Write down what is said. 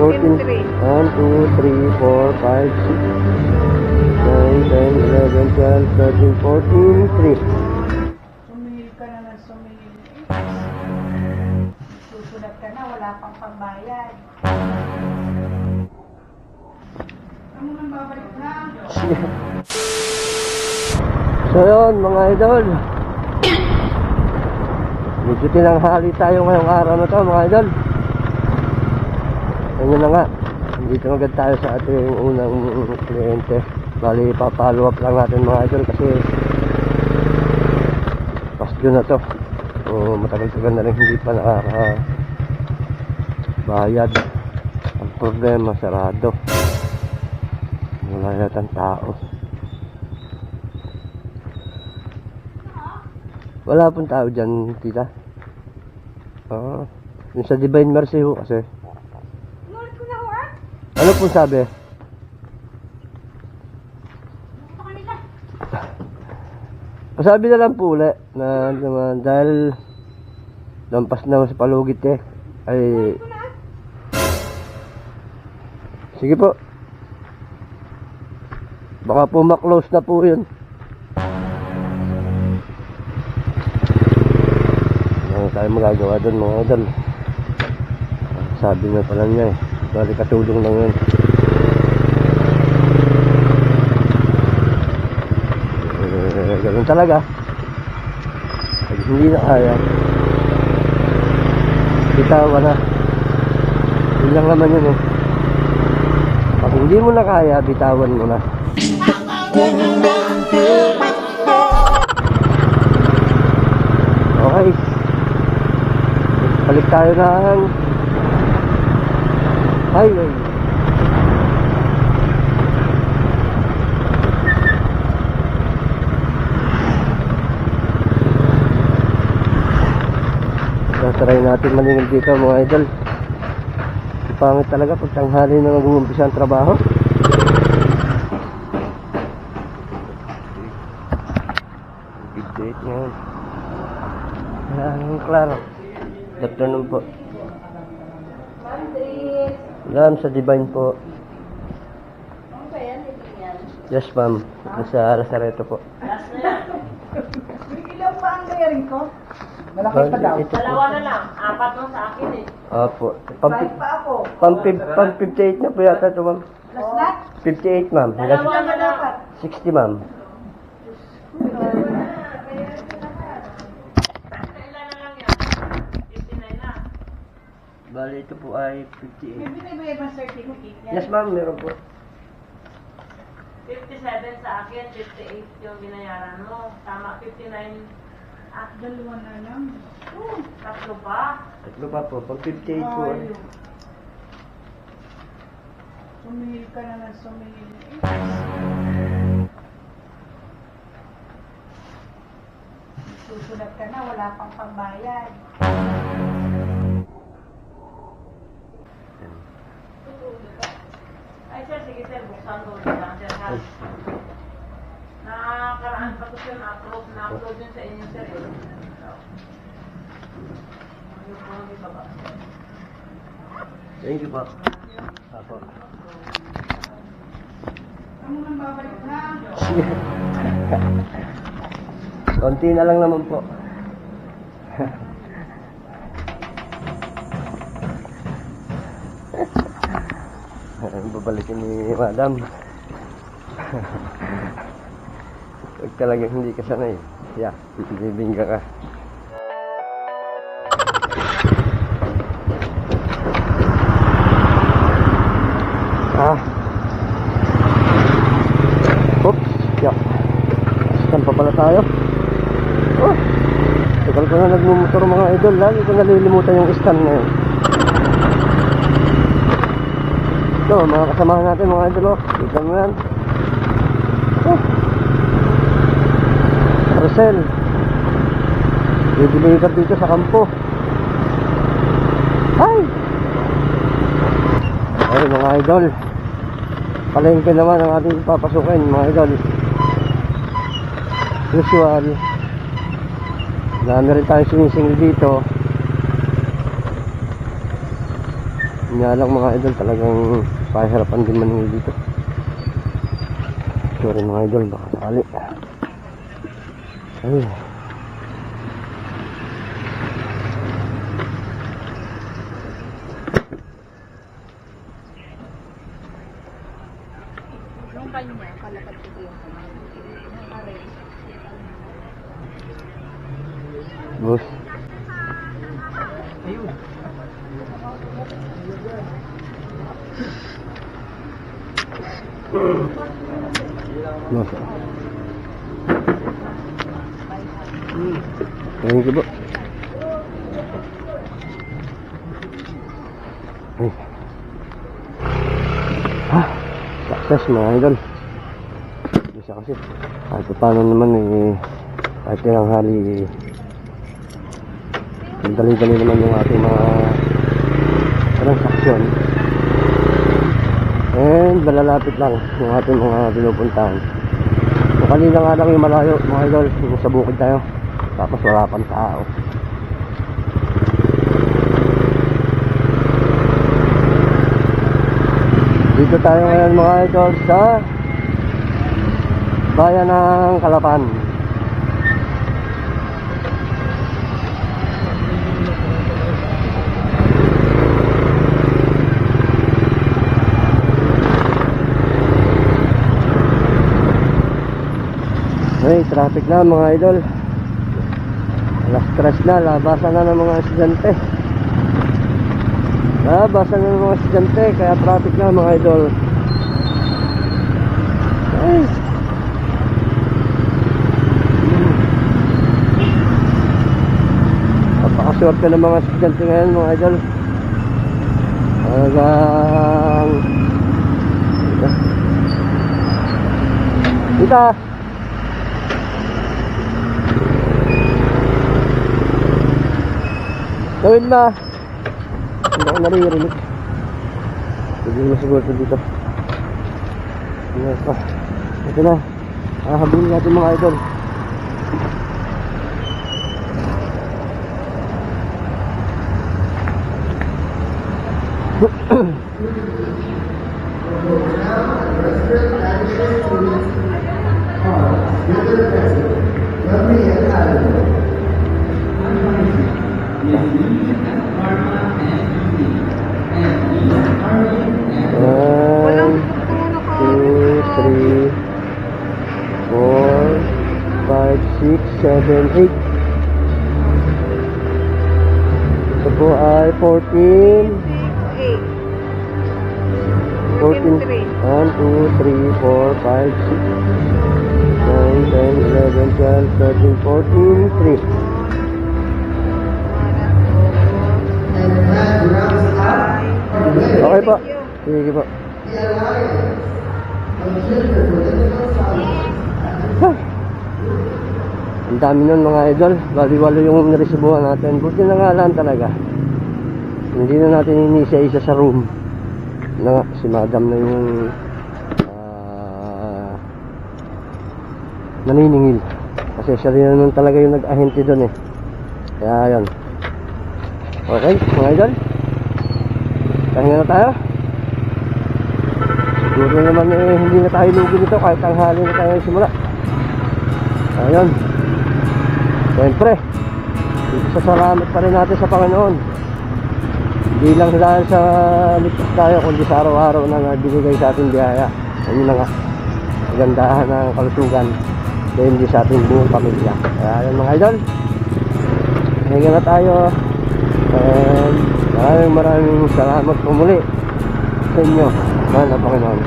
14, 1, 2, 3, 4, 5, 6, 9, 10, 11, 12, 13, 14, 3. Sumihil ka na ng sumihil. Susunod ka na, wala pang pambayad. Ano nang babalik na? So yun mga idol, medyo tinanghali tayo ngayong araw na to mga idol. Ayun na nga, dito agad tayo sa ating unang kliyente. Bali papalo up lang natin mga idol kasi Pasko na to. Matagal-tagal na rin hindi pa nakakabayad. Ang problema, sarado, wala yatang tao. Wala pong tao dyan, tita. Yung sa Divine Mercy ho kasi. Inulit ko na ho ah. Ano pong sabi? Ano kanila? Masabi na lang po ulit na naman dahil lampas naman sa palugit eh. Ay, Inulit ko na ah. sige po. Baka po maklose na po yun. Ano tayo magagawa doon mga idol? Sabi na pala niya eh. Bali katulong lang yun. Ganun talaga. Pag hindi na kaya, bitawan na. Yun lang naman yun eh. Pag hindi mo na kaya, bitawan mo na. Okay, balik tayo ng highway. Try natin maningil dito mga idol. Pangit talaga pag tanghali na mag-uumpisa ang trabaho. Big date ngayon. Klaro. Afternoon po. Alam sa Divine po. Ano ba yan? Yes ma'am. Sa Lazareto po. Ilan pa ang bayarin ko? Malaki pa daw. Ito po. Dalawa na lang. Apat mo sa akin eh. Opo. Kahit pa ako. Pang 58 na po yata ito ma'am. Plus na? 58 ma'am. Dalawa na lang. 60 ma'am. Kailan na lang yan? 59 na. Bali ito po ay May 58. binibayad ng certificate yan. Yes ma'am, meron po. 57 sa akin, 58 yung binayaran mo. Tama, 59. Ah, Dalawa na lang. tatlo pa. Tatlo pa po. Pang 58 po. Ay. Sumihil ka na ng sumihil. Susunod ka na, wala pang pambayad. Ay sir, sige sir, buksan ko lang sir. Ha? Nakaraan pa ko sir, na-upload yun sa inyo sir. Yung po ng ibaba. Thank you po. Apo. Ano nang babalik na? Konti na lang naman po. Babalikin ni madam. Pag talagang hindi ka sanay, yeah, bibingga ka. Oops, yeah. Saan pa pala tayo? Oh, tagal ko na nagmumotor mga idol. Lagi ko nalilimutan yung stand na yun. Ito, mga kasamahan natin mga idol. Oh, dito mo yan. Oh, Marcel, bibili ka dito sa kampo. Hi! Ay mga idol, palengke naman ang ating papasukin mga idol. Usual, dami rin tayo sinisingil dito. Yun nga lang mga idol, talagang pahirapan din maningil dito. Sorry mga idol, baka sakali. Ay. Yung kanya, palapad ko yung kamay. Yung aray. Bus. Bus. Thank you po. Ay. Success mga idol. Bisa kasi kahit paano naman kahit ilang hali dali-dali naman yung ating mga transaksyon, and malalapit lang yung ating mga pinupuntahan. So kanina nga lang yung malayo mga idol, yung sa bukid tayo, tapos wala pang tao. Dito tayo ngayon mga idol sa bayan ng Calapan. Ay, traffic na mga idol. Alas 3 na, labasan na ng mga estudyante. Labasan na ng mga estudyante, kaya traffic na mga idol. Ay. Napakaswerte ng mga estudyante ngayon mga idol. Talagang Dita. Gawin na. Hindi ako naririnig. Hindi mo siguro dito. Ito na. Habulin natin mga idol. Walang 2, 3, 4, 5, 6, 7, 8. Ito po ay 14. 14, 1, 2, 3, 4, 5, 6, 9, 10, 11, 12, 13, 14, 3. Okay po. Sige po. Ang dami nun mga idol. Bali-walo yung naresibuhan natin. Buti na nga lang talaga. Hindi na natin inisa-isa sa room. Na si madam na yung naniningil. Kasi siya rin naman talaga yung nag-ahente doon eh. Kaya yun. Okay mga idol. Pahinga na tayo. Siguro naman hindi na tayo lugi nito kahit tanghali na tayo simula. Ayun. Siyempre, salamat pa rin natin sa Panginoon. Hindi lang dahil sa ligtas tayo, kundi sa araw-araw na nagbibigay sa ating biyaya. Ayun na nga, kagandahan ng kalusugan dahil hindi sa ating buong pamilya. Kaya ayun mga idol, pahinga na tayo. And maraming salamat po muli sa inyo, mahal na Panginoon.